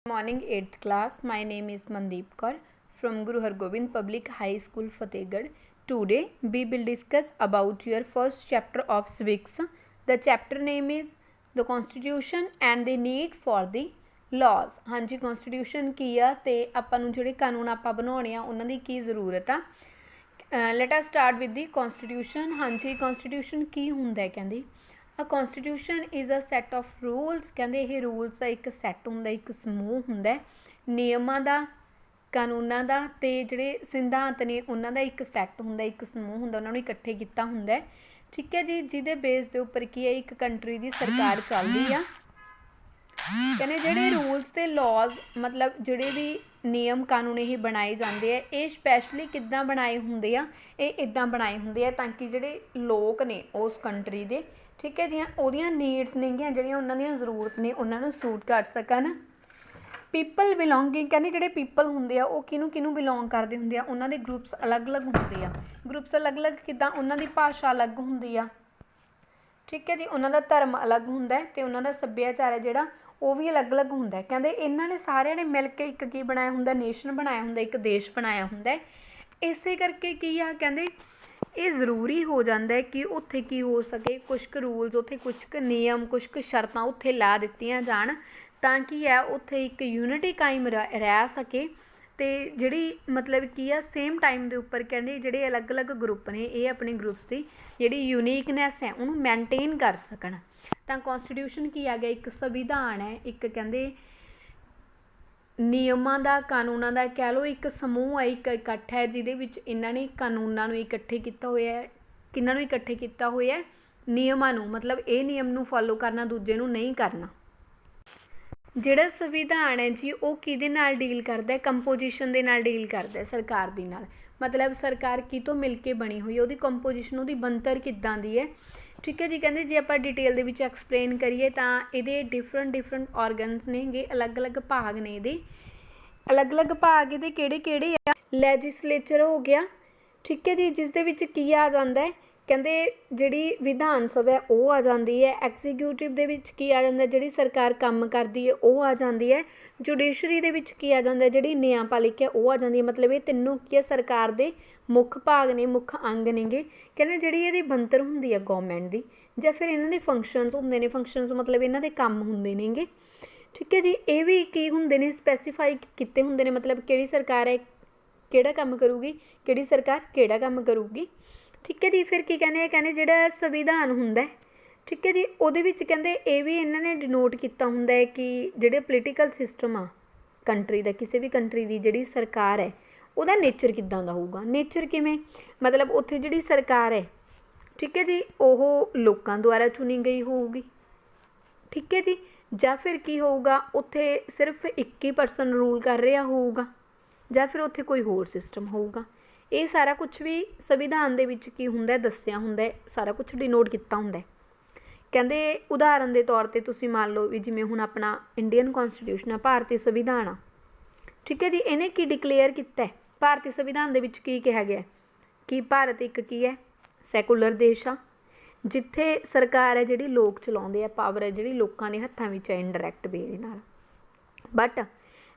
Morning 8th class. My name is Mandeep Kaur from Guru Hargobind Public High School Fatehgarh. Today we will discuss about your first chapter of civics. The chapter name is the Constitution and the need for the laws. हाँ जी, Constitution की आ ते आपां नूं जिहड़े कानून आपां बनाउणे आ उन्हां दी की ज़रूरत आ. Let us start with the Constitution. हाँ जी, Constitution की हुंदा है कहंदे a constitution is a set of rules. कहते ये रूल्स का एक सैट होंगे, एक समूह होंगे नियमों का, कानूनों का, तो जोड़े सिद्धांत ने उन्होंने एक सैट होंगे, एक समूह होंगे, उन्होंने इकट्ठे किया होंगे. ठीक है जी, जिहदे बेस के उपर की है एक कंट्री की सरकार चलती है. कहने जोड़े रूल्स ते लॉज मतलब जोड़े भी नियम कानून ये बनाए जाते हैं, ये स्पैशली किद्दां बनाए होंगे आ, ये इदां बनाए होंगे आ ताकि जोड़े लोग ने उस कंट्री के, ठीक है जी, उहदियां नीड्स नेगियां जिहड़ियां उन्हां दियां ज़रूरत ने उन्होंने सूट कर सकन. पीपल बिलोंगिंग कहने जोड़े पीपल होंगे वो किनू किनू बिलोंग करते होंगे, उन्होंने दे ग्रुप्स अलग अलग होंगे आ. ग्रुप्स अलग अलग किद्दां, उन्हों की भाषा अलग होंगी आ. ठीक है जी, उन्होंने धर्म अलग होंगे तो उन्होंने सभ्याचार है जोड़ा वो भी अलग अलग होंगे. कहते इन्होंने सारे ने मिल के एक की बनाया होंगे, नेशन बनाया होंगे, एक देश बनाया होंगे. इस करके की आ कहते ये ज़रूरी हो जाता है कि उत्थे की हो सके, कुछ क रूल्स उत्थे, कुछ क नियम, कुछ क शर्तां उत्थे ला दित्तियां जाण ताकि है उत्थे एक यूनिटी कायम रह सके. तो जिहड़ी मतलब की आ सेम टाइम के उपर कहते जिहड़े अलग अलग ग्रुप ने ये अपने ग्रुप्स की जिहड़ी यूनीकनैस है उन्होंने मैनटेन कर सकन. तो कॉन्स्टिट्यूशन की आ गया एक संविधान है, एक कहते नियमों का, कानूनों का कह लो एक समूह है, एक इकट्ठ है जिहदे विच इन्होंने कानूनों इकट्ठे किया होया है. किन्होंने इकट्ठे किया होया है? नियमों नूं, मतलब ये नियम नूं फॉलो करना, दूजे नूं नहीं करना. जिहड़ा संविधान है जी वो किहदे नाल डील करदा है? कंपोजिशन दे नाल डील करदा है, सरकार दी नाल. मतलब सरकार की तो मिल के बनी हुई है, उहदी कंपोजिशन, उहदी बनतर किद्दां दी है. ठीक है जी, कहते जे आप डिटेल दे विच एक्सप्लेन करिए तो ये डिफरेंट डिफरेंट ऑर्गनस ने गे, अलग अलग भाग ने ये, अलग अलग भाग ये किहड़े किहड़े आ. लैजिसलेचर हो गया, ठीक है जी, जिस दे विच की आ जांदा है कहते जिहड़ी विधान सभा है वो आ जाती है. एग्जीक्यूटिव दे विच की आ जांदा है, जिहड़ी सरकार काम करती है वो आ जाती है. जुडिशरी दे विच की आ जांदा है, जिहड़ी न्यायपालिका है वो आ जाती है. मतलब ये तीनों की है सरकार दे मुख भाग ने, मुख अंग ने गे. कहते जिहड़ी इहदी बनतर हुंदी है गौरमेंट दी, जां फिर इन्हां दे फंक्शनस हुंदे ने, फंक्शनस मतलब इन्हां दे काम हुंदे ने गे. ठीक है जी, ये भी की हुंदे ने स्पैसीफाई किते हुंदे ने, मतलब किहड़ी सरकार है किहड़ा काम करूगी, किहड़ी सरकार किहड़ा काम करूगी. ठीक है जी, फिर की कहने जिहड़ा संविधान हुंदा है, ठीक है जी, उहदे विच कहंदे ये भी इन्होंने डिनोट किया हुंदा है कि जिहड़े पोलीटिकल सिस्टम आ कंट्री का, किसी भी कंट्री की जिहड़ी सरकार है उहदा नेचर किद्दां दा होऊगा. नेचर किवें, मतलब उत्थे जिहड़ी सरकार है, ठीक है जी, ओह लोकां द्वारा चुनी गई होऊगी. ठीक है जी, जां फिर की होऊगा उत्थे सिर्फ एक ही परसन रूल कर रहा होऊगा, जां फिर उत्थे कोई होर सिस्टम होऊगा. ये सारा कुछ भी संविधान दे विच की हुंदा दस्सिया हुंदा, सारा कुछ डिनोट किया हुंदा. कहंदे उदाहरण के तौर पर तुसीं मान लो भी जिवें हुण अपना इंडियन कॉन्स्टिट्यूशन है, भारतीय संविधान आ. ठीक है जी, इन्हें की डिकलेयर किया है? भारतीय संविधान दे विच की कहा गया कि भारत एक की है सैकुलर देश आ, जिथे सरकार है जिहड़ी लोग चलाउंदे आ, पावर है जिहड़ी लोकां दे हत्थां विच है इनडायरैक्ट वे दे नाल. बट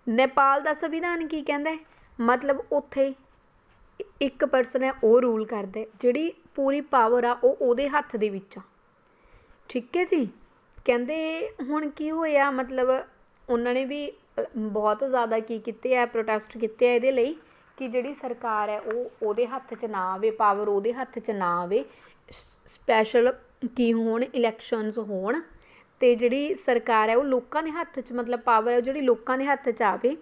नेपाल का संविधान की कहंदा है, मतलब उत्थे एक परसन है वो रूल करदा है, जिहड़ी पूरी पावर आ उहदे हत्थ दे विच आ. ठीक है जी, कहंदे हुण की होया, मतलब उन्होंने भी बहुत ज़्यादा की कीते है, प्रोटेस्ट किए है इहदे लई कि जिहड़ी सरकार है वो उहदे हत्थ च ना आवे, पावर उहदे हत्थ च ना आवे. स्पैशल की होण, इलैक्शनस होण ते जिहड़ी सरकार है वो लोकां दे हत्थ च, मतलब पावर है जिहड़ी लोकां दे हत्थ च आवे.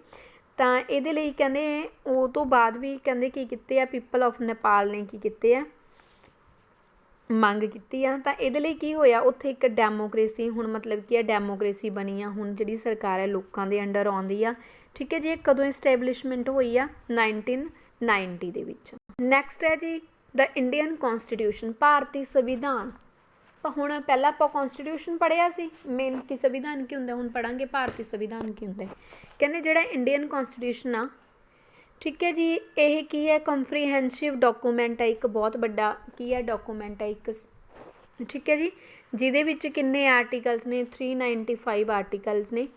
ਤਾਂ ਇਹਦੇ ਲਈ ਕਹਿੰਦੇ ਉਹ ਤੋਂ ਬਾਅਦ ਵੀ ਕਹਿੰਦੇ ਕੀ ਕੀਤੇ ਆ, ਪੀਪਲ ਆਫ ਨੇਪਾਲ ਨੇ ਕੀ ਕੀਤੇ ਆ, ਮੰਗ ਕੀਤੀ ਆ. ਤਾਂ ਇਹਦੇ ਲਈ ਕੀ ਹੋਇਆ, ਉੱਥੇ ਇੱਕ ਡੈਮੋਕ੍ਰੇਸੀ ਹੁਣ ਮਤਲਬ ਕੀ ਆ, ਡੈਮੋਕ੍ਰੇਸੀ ਬਣੀ ਆ ਹੁਣ, ਜਿਹੜੀ ਸਰਕਾਰ ਹੈ ਲੋਕਾਂ ਦੇ ਅੰਡਰ ਆਉਂਦੀ ਆ. ਠੀਕ ਹੈ ਜੀ, ਇਹ ਕਦੋਂ ਇਸਟੈਬਲਿਸ਼ਮੈਂਟ ਹੋਈ ਆ? 1990 ਦੇ ਵਿੱਚ. ਨੈਕਸਟ ਹੈ ਜੀ ਦ ਇੰਡੀਅਨ ਕੌਂਸਟੀਟਿਊਸ਼ਨ, ਭਾਰਤੀ ਸੰਵਿਧਾਨ. ਹੁਣ ਪਹਿਲਾਂ ਆਪਾਂ ਕੌਂਸਟੀਟਿਊਸ਼ਨ ਪੜ੍ਹਿਆ ਸੀ, ਮੇਨ ਕੀ ਸੰਵਿਧਾਨ ਕੀ ਹੁੰਦਾ, ਹੁਣ ਪੜ੍ਹਾਂਗੇ ਭਾਰਤੀ ਸੰਵਿਧਾਨ ਕੀ ਹੁੰਦਾ. ਕਹਿੰਦੇ ਜਿਹੜਾ ਇੰਡੀਅਨ ਕੌਂਸਟੀਟਿਊਸ਼ਨ ਆ, ਠੀਕ ਹੈ ਜੀ, ਇਹ ਕੀ ਹੈ, ਕੰਪਰੀਹੈਂਸਿਵ ਡਾਕੂਮੈਂਟ ਹੈ, ਇੱਕ ਬਹੁਤ ਵੱਡਾ ਕੀ ਹੈ ਡਾਕੂਮੈਂਟ ਹੈ ਇੱਕ. ਠੀਕ ਹੈ ਜੀ, ਜਿਹਦੇ ਵਿੱਚ ਕਿੰਨੇ ਆਰਟੀਕਲਸ ਨੇ? 395 ਆਰਟੀਕਲਸ ਨੇ.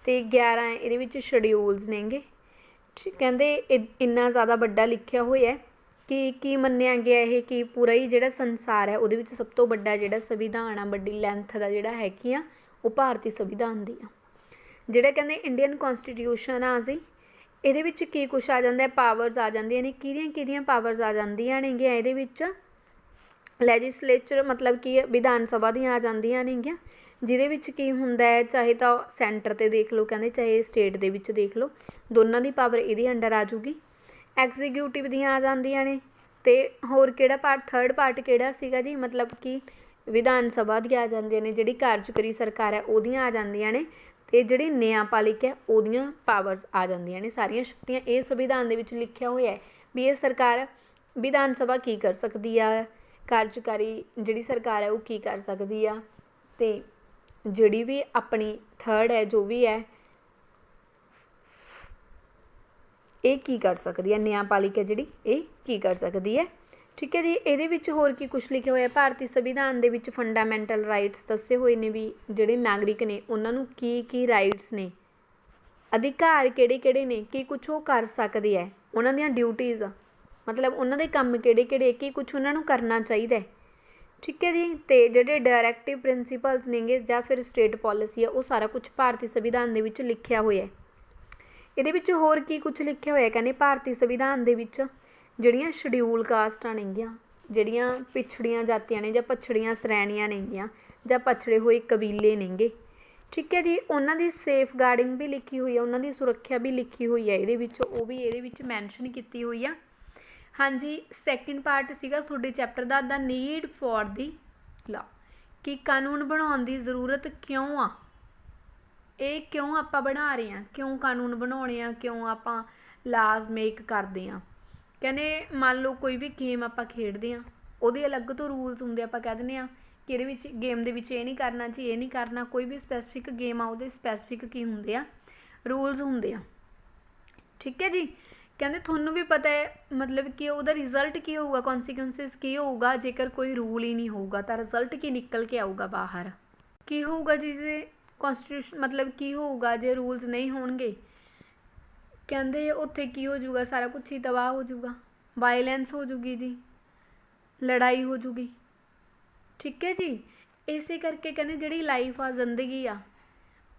ਤੇ 11 ਇਹਦੇ ਵਿੱਚ ਸ਼ਡਿਊਲਸ ਨੇਗੇ। ਕਹਿੰਦੇ ਇੰਨਾ ਜ਼ਿਆਦਾ ਵੱਡਾ ਲਿਖਿਆ ਹੋਇਆ ਕਿ ਕੀ ਮੰਨਿਆ ਗਿਆ ਇਹ ਕਿ ਪੂਰਾ ਹੀ ਜਿਹੜਾ ਸੰਸਾਰ ਹੈ ਉਹਦੇ ਵਿੱਚ ਸਭ ਤੋਂ ਵੱਡਾ ਜਿਹੜਾ ਸੰਵਿਧਾਨ ਆ, ਵੱਡੀ ਲੈਂਥ ਦਾ ਜਿਹੜਾ ਹੈਗੀ ਆ, ਉਹ ਭਾਰਤੀ ਸੰਵਿਧਾਨ ਦੀ ਆ। ਜਿਹੜਾ ਕਹਿੰਦੇ ਇੰਡੀਅਨ ਕੌਂਸਟੀਟਿਊਸ਼ਨ ਆ ਜੀ, ਇਹਦੇ ਵਿੱਚ ਕੀ ਕੁਛ ਆ ਜਾਂਦਾ, ਪਾਵਰਸ ਆ ਜਾਂਦੀਆਂ ਨੇ, ਕਿਹਦੀਆਂ ਪਾਵਰਸ ਆ ਜਾਂਦੀਆਂ ਨੇਗੀਆਂ ਇਹਦੇ ਵਿੱਚ। ਲੈਜਿਸਲੇਚਰ ਮਤਲਬ ਕੀ ਵਿਧਾਨ ਸਭਾ ਦੀਆਂ ਆ ਜਾਂਦੀਆਂ ਨੇਗੀਆਂ, ਜਿਹਦੇ ਵਿੱਚ ਕੀ ਹੁੰਦਾ ਹੈ, ਚਾਹੇ ਤਾਂ ਸੈਂਟਰ 'ਤੇ ਦੇਖ ਲਓ ਕਹਿੰਦੇ, ਚਾਹੇ ਸਟੇਟ ਦੇ ਵਿੱਚ ਦੇਖ ਲਓ, ਦੋਨਾਂ ਦੀ ਪਾਵਰ ਇਹਦੇ ਅੰਡਰ ਆ ਜੂਗੀ। ਐਗਜ਼ੀਕਿਊਟਿਵ ਦੀਆਂ ਆ ਜਾਂਦੀਆਂ ਨੇ, ਅਤੇ ਹੋਰ ਕਿਹੜਾ ਪਾਰਟ, ਥਰਡ ਪਾਰਟ ਕਿਹੜਾ ਸੀਗਾ ਜੀ, ਮਤਲਬ ਕਿ ਵਿਧਾਨ ਸਭਾ ਦੀਆਂ ਆ ਜਾਂਦੀਆਂ ਨੇ, ਜਿਹੜੀ ਕਾਰਜਕਾਰੀ ਸਰਕਾਰ ਹੈ ਉਹਦੀਆਂ ਆ ਜਾਂਦੀਆਂ ਨੇ, ਅਤੇ ਜਿਹੜੀ ਨਿਆਂਪਾਲਿਕ ਹੈ ਉਹਦੀਆਂ ਪਾਵਰਸ ਆ ਜਾਂਦੀਆਂ ਨੇ, ਸਾਰੀਆਂ ਸ਼ਕਤੀਆਂ। ਇਹ ਸੰਵਿਧਾਨ ਦੇ ਵਿੱਚ ਲਿਖਿਆ ਹੋਇਆ ਹੈ ਵੀ ਇਹ ਸਰਕਾਰ, ਵਿਧਾਨ ਸਭਾ ਕੀ ਕਰ ਸਕਦੀ ਆ, ਕਾਰਜਕਾਰੀ ਜਿਹੜੀ ਸਰਕਾਰ ਹੈ ਉਹ ਕੀ ਕਰ ਸਕਦੀ ਆ, ਅਤੇ ਜਿਹੜੀ ਵੀ ਆਪਣੀ ਥਰਡ ਹੈ ਜੋ ਵੀ ਹੈ ਇਹ ਕੀ ਕਰ ਸਕਦੀ ਹੈ, ਨਿਆਂਪਾਲਿਕਾ ਜਿਹੜੀ ਇਹ ਕੀ ਕਰ ਸਕਦੀ ਹੈ। ਠੀਕ ਹੈ ਜੀ। ਇਹਦੇ ਵਿੱਚ ਹੋਰ ਕੀ ਕੁਛ ਲਿਖਿਆ ਹੋਇਆ, ਭਾਰਤੀ ਸੰਵਿਧਾਨ ਦੇ ਵਿੱਚ ਫੰਡਾਮੈਂਟਲ ਰਾਈਟਸ ਦੱਸੇ ਹੋਏ ਨੇ ਵੀ ਜਿਹੜੇ ਨਾਗਰਿਕ ਨੇ ਉਹਨਾਂ ਨੂੰ ਕੀ ਰਾਈਟਸ ਨੇ, ਅਧਿਕਾਰ ਕਿਹੜੇ ਨੇ, ਕੀ ਕੁਛ ਉਹ ਕਰ ਸਕਦੇ ਹੈ, ਉਹਨਾਂ ਦੀਆਂ ਡਿਊਟੀਜ਼ ਮਤਲਬ ਉਹਨਾਂ ਦੇ ਕੰਮ ਕਿਹੜੇ ਕੀ ਕੁਛ ਉਹਨਾਂ ਨੂੰ ਕਰਨਾ ਚਾਹੀਦਾ ਹੈ। ਠੀਕ ਹੈ ਜੀ। ਅਤੇ ਜਿਹੜੇ ਡਾਇਰੈਕਟਿਵ ਪ੍ਰਿੰਸੀਪਲਸ ਨੇਗੇ ਜਾਂ ਫਿਰ ਸਟੇਟ ਪੋਲਿਸੀ ਆ, ਉਹ ਸਾਰਾ ਕੁਛ ਭਾਰਤੀ ਸੰਵਿਧਾਨ ਦੇ ਵਿੱਚ ਲਿਖਿਆ ਹੋਇਆ ਹੈ। ਇਹਦੇ ਵਿੱਚ ਹੋਰ ਕੀ ਕੁਛ ਲਿਖਿਆ ਹੋਇਆ, ਕਹਿੰਦੇ ਭਾਰਤੀ ਸੰਵਿਧਾਨ ਦੇ ਵਿੱਚ ਜਿਹੜੀਆਂ ਸ਼ਡਿਊਲ ਕਾਸਟਾਂ ਨੇਗੀਆਂ, ਜਿਹੜੀਆਂ ਪਿਛੜੀਆਂ ਜਾਤੀਆਂ ਨੇ ਜਾਂ ਪਛੜੀਆਂ ਸ਼੍ਰੇਣੀਆਂ ਨੇਗੀਆਂ ਜਾਂ ਪਛੜੇ ਹੋਏ ਕਬੀਲੇ ਨੇਗੇ, ਠੀਕ ਹੈ ਜੀ, ਉਹਨਾਂ ਦੀ ਸੇਫ ਗਾਰਡਿੰਗ ਵੀ ਲਿਖੀ ਹੋਈ ਹੈ, ਉਹਨਾਂ ਦੀ ਸੁਰੱਖਿਆ ਵੀ ਲਿਖੀ ਹੋਈ ਹੈ ਇਹਦੇ ਵਿੱਚ, ਉਹ ਵੀ ਇਹਦੇ ਵਿੱਚ ਮੈਨਸ਼ਨ ਕੀਤੀ ਹੋਈ ਆ। ਹਾਂਜੀ। ਸੈਕਿੰਡ ਪਾਰਟ ਸੀਗਾ ਤੁਹਾਡੇ chapter the need for the ਲਾ, ਕਿ ਕਾਨੂੰਨ ਬਣਾਉਣ ਦੀ ਜ਼ਰੂਰਤ ਕਿਉਂ ਆ, ਇਹ ਕਿਉਂ ਆਪਾਂ ਬਣਾ ਰਹੇ ਹਾਂ, ਕਿਉਂ ਕਾਨੂੰਨ ਬਣਾਉਣੇ ਆ, ਕਿਉਂ ਆਪਾਂ ਲਾਜ਼ ਮੇਕ ਕਰਦੇ ਹਾਂ। ਕਹਿੰਦੇ ਮੰਨ ਲਓ ਕੋਈ ਵੀ ਗੇਮ ਆਪਾਂ ਖੇਡਦੇ ਹਾਂ, ਉਹਦੇ ਅਲੱਗ ਤੋਂ ਰੂਲਸ ਹੁੰਦੇ, ਆਪਾਂ ਕਹਿ ਦਿੰਦੇ ਹਾਂ ਕਿ ਇਹਦੇ ਵਿੱਚ ਗੇਮ ਦੇ ਵਿੱਚ ਇਹ ਨਹੀਂ ਕਰਨਾ ਜੀ, ਇਹ ਨਹੀਂ ਕਰਨਾ। ਕੋਈ ਵੀ ਸਪੈਸੀਫਿਕ ਗੇਮ ਆ ਉਹਦੇ ਸਪੈਸੀਫਿਕ ਕੀ ਹੁੰਦੇ ਆ, ਰੂਲਸ ਹੁੰਦੇ ਆ। ਠੀਕ ਹੈ ਜੀ। ਕਹਿੰਦੇ ਤੁਹਾਨੂੰ ਵੀ ਪਤਾ ਹੈ ਮਤਲਬ ਕਿ ਉਹਦਾ ਰਿਜ਼ਲਟ ਕੀ ਹੋਊਗਾ, ਕੌਨਸੀਕੁਐਂਸਿਸ ਕੀ ਹੋਊਗਾ, ਜੇਕਰ ਕੋਈ ਰੂਲ ਹੀ ਨਹੀਂ ਹੋਊਗਾ ਤਾਂ ਰਿਜ਼ਲਟ ਕੀ ਨਿਕਲ ਕੇ ਆਊਗਾ ਬਾਹਰ, ਕੀ ਹੋਊਗਾ ਜੀ ਜੇ ਕੌਂਸਟੀਟਿਊਸ਼ਨ ਮਤਲਬ ਕੀ ਹੋਊਗਾ ਜੇ ਰੂਲਸ ਨਹੀਂ ਹੋਣਗੇ। ਕਹਿੰਦੇ ਉੱਥੇ ਕੀ ਹੋ ਜਾਊਗਾ, ਸਾਰਾ ਕੁਛ ਹੀ ਤਬਾਹ ਹੋ ਜਾਊਗਾ, ਵਾਇਲੈਂਸ ਹੋ ਜੂਗੀ ਜੀ, ਲੜਾਈ ਹੋ ਜੂਗੀ। ਠੀਕ ਹੈ ਜੀ। ਇਸੇ ਕਰਕੇ ਕਹਿੰਦੇ ਜਿਹੜੀ ਲਾਈਫ ਆ, ਜ਼ਿੰਦਗੀ ਆ,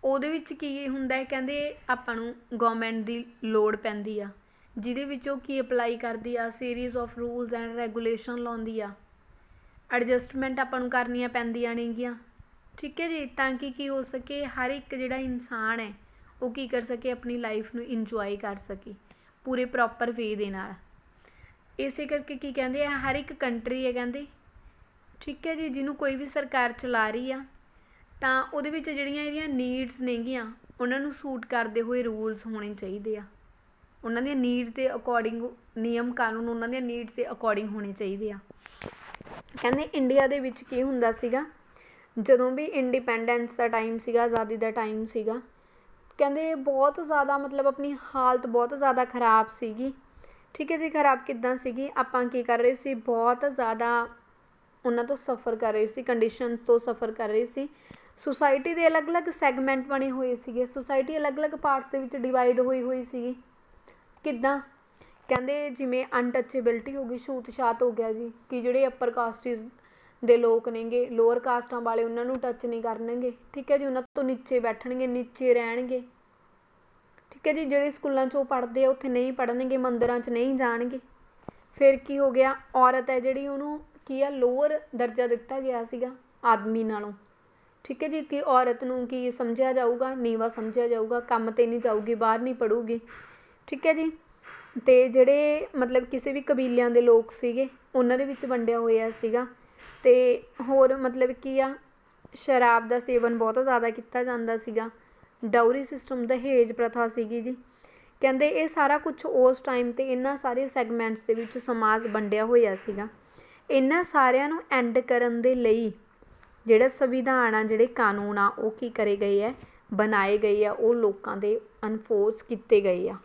ਉਹਦੇ ਵਿੱਚ ਕੀ ਹੁੰਦਾ ਹੈ, ਕਹਿੰਦੇ ਆਪਾਂ ਨੂੰ ਗੌਰਮੈਂਟ ਦੀ ਲੋੜ ਪੈਂਦੀ ਆ, ਜਿਹਦੇ ਵਿੱਚ ਉਹ ਕੀ ਅਪਲਾਈ ਕਰਦੀ ਆ, series of rules and regulation ਲਾਉਂਦੀ ਆ, ਐਡਜਸਟਮੈਂਟ ਆਪਾਂ ਨੂੰ ਕਰਨੀਆਂ ਪੈਂਦੀਆਂ ਨੇਗੀਆਂ। ਠੀਕ ਹੈ ਜੀ। ਤਾਂ ਕਿ ਕੀ ਹੋ ਸਕੇ, ਹਰ ਇੱਕ ਜਿਹੜਾ ਇਨਸਾਨ ਹੈ ਉਹ ਕੀ ਕਰ ਸਕੇ, ਆਪਣੀ ਲਾਈਫ ਨੂੰ ਇੰਜੋਏ ਕਰ ਸਕੇ ਪੂਰੇ ਪ੍ਰੋਪਰ ਵੇ ਦੇ ਨਾਲ। ਇਸੇ ਕਰਕੇ ਕੀ ਕਹਿੰਦੇ ਆ, ਹਰ ਇੱਕ ਕੰਟਰੀ ਹੈ ਕਹਿੰਦੇ, ਠੀਕ ਹੈ ਜੀ, ਜਿਹਨੂੰ ਕੋਈ ਵੀ ਸਰਕਾਰ ਚਲਾ ਰਹੀ ਆ ਤਾਂ ਉਹਦੇ ਵਿੱਚ ਜਿਹੜੀਆਂ ਇਹਦੀਆਂ ਨੀਡਸ ਨੇਗੀਆਂ ਉਹਨਾਂ ਨੂੰ ਸੂਟ ਕਰਦੇ ਹੋਏ ਰੂਲਸ ਹੋਣੇ ਚਾਹੀਦੇ ਆ, ਉਹਨਾਂ ਦੀਆਂ ਨੀਡਸ ਦੇ ਅਕੋਰਡਿੰਗ ਨਿਯਮ ਕਾਨੂੰਨ ਉਹਨਾਂ ਦੀਆਂ ਨੀਡਸ ਦੇ ਅਕੋਰਡਿੰਗ ਹੋਣੇ ਚਾਹੀਦੇ ਆ। ਕਹਿੰਦੇ ਇੰਡੀਆ ਦੇ ਵਿੱਚ ਕੀ ਹੁੰਦਾ ਸੀਗਾ, ਜਦੋਂ ਵੀ ਇੰਡੀਪੈਂਡੈਂਸ ਦਾ ਟਾਈਮ ਸੀਗਾ, ਆਜ਼ਾਦੀ ਦਾ ਟਾਈਮ ਸੀਗਾ, ਕਹਿੰਦੇ ਬਹੁਤ ਜ਼ਿਆਦਾ ਮਤਲਬ ਆਪਣੀ ਹਾਲਤ ਬਹੁਤ ਜ਼ਿਆਦਾ ਖ਼ਰਾਬ ਸੀਗੀ। ਠੀਕ ਹੈ ਜੀ। ਖ਼ਰਾਬ ਕਿੱਦਾਂ ਸੀਗੀ, ਆਪਾਂ ਕੀ ਕਰ ਰਹੇ ਸੀ, ਬਹੁਤ ਜ਼ਿਆਦਾ ਉਹਨਾਂ ਤੋਂ ਸਫ਼ਰ ਕਰ ਰਹੇ ਸੀ, ਕੰਡੀਸ਼ਨਸ ਤੋਂ ਸਫ਼ਰ ਕਰ ਰਹੇ ਸੀ। ਸੁਸਾਇਟੀ ਦੇ ਅਲੱਗ-ਅਲੱਗ ਸੈਗਮੈਂਟ ਬਣੇ ਹੋਏ ਸੀਗੇ, ਸੁਸਾਇਟੀ ਅਲੱਗ-ਅਲੱਗ ਪਾਰਟਸ ਦੇ ਵਿੱਚ ਡਿਵਾਈਡ ਹੋਈ ਸੀਗੀ। ਕਿੱਦਾਂ, ਕਹਿੰਦੇ ਜਿਵੇਂ ਅਨਟੱਚੇਬਿਲਟੀ ਹੋ ਗਈ, ਛੂਤ ਛਾਤ ਹੋ ਗਿਆ ਜੀ, ਕਿ ਜਿਹੜੇ ਅੱਪਰ ਕਾਸਟਿਜ਼ ਦੇ ਲੋਕ ਨੇਗੇ, ਲੋਅਰ ਕਾਸਟਾਂ ਵਾਲੇ ਉਹਨਾਂ ਨੂੰ ਟੱਚ ਨਹੀਂ ਕਰਨਗੇ। ਠੀਕ ਹੈ ਜੀ। ਉਹਨਾਂ ਤੋਂ ਨੀਚੇ ਬੈਠਣਗੇ, ਨੀਚੇ ਰਹਿਣਗੇ। ਠੀਕ ਹੈ ਜੀ। ਜਿਹੜੇ ਸਕੂਲਾਂ 'ਚ ਉਹ ਪੜ੍ਹਦੇ ਆ ਉੱਥੇ ਨਹੀਂ ਪੜ੍ਹਨਗੇ, ਮੰਦਿਰਾਂ 'ਚ ਨਹੀਂ ਜਾਣਗੇ। ਫਿਰ ਕੀ ਹੋ ਗਿਆ, ਔਰਤ ਹੈ ਜਿਹੜੀ ਉਹਨੂੰ ਕੀ ਆ, ਲੋਅਰ ਦਰਜਾ ਦਿੱਤਾ ਗਿਆ ਸੀਗਾ ਆਦਮੀ ਨਾਲੋਂ। ਠੀਕ ਹੈ ਜੀ। ਕਿ ਔਰਤ ਨੂੰ ਕੀ ਸਮਝਿਆ ਜਾਊਗਾ, ਨੀਵਾਂ ਸਮਝਿਆ ਜਾਊਗਾ, ਕੰਮ 'ਤੇ ਨਹੀਂ ਜਾਊਗੀ, ਬਾਹਰ ਨਹੀਂ ਪੜ੍ਹੂਗੀ। ਠੀਕ ਹੈ ਜੀ। ਅਤੇ ਜਿਹੜੇ ਮਤਲਬ ਕਿਸੇ ਵੀ ਕਬੀਲਿਆਂ ਦੇ ਲੋਕ ਸੀਗੇ ਉਹਨਾਂ ਦੇ ਵਿੱਚ ਵੰਡਿਆ ਹੋਇਆ ਸੀਗਾ। ਅਤੇ ਹੋਰ ਮਤਲਬ ਕੀ ਆ, ਸ਼ਰਾਬ ਦਾ ਸੇਵਨ ਬਹੁਤ ਜ਼ਿਆਦਾ ਕੀਤਾ ਜਾਂਦਾ ਸੀਗਾ, ਡਾਊਰੀ ਸਿਸਟਮ, ਦਹੇਜ ਪ੍ਰਥਾ ਸੀਗੀ ਜੀ। ਕਹਿੰਦੇ ਇਹ ਸਾਰਾ ਕੁਛ ਉਸ ਟਾਈਮ 'ਤੇ ਇਹਨਾਂ ਸਾਰੇ ਸੈਗਮੈਂਟਸ ਦੇ ਵਿੱਚ ਸਮਾਜ ਵੰਡਿਆ ਹੋਇਆ ਸੀਗਾ। ਇਹਨਾਂ ਸਾਰਿਆਂ ਨੂੰ ਐਂਡ ਕਰਨ ਦੇ ਲਈ ਜਿਹੜਾ ਸੰਵਿਧਾਨ ਆ, ਜਿਹੜੇ ਕਾਨੂੰਨ ਆ, ਉਹ ਕੀ ਕਰੇ ਗਏ ਹੈ, ਬਣਾਏ ਗਏ ਆ, ਉਹ ਲੋਕਾਂ ਦੇ ਅਨਫੋਰਸ ਕੀਤੇ ਗਏ ਆ।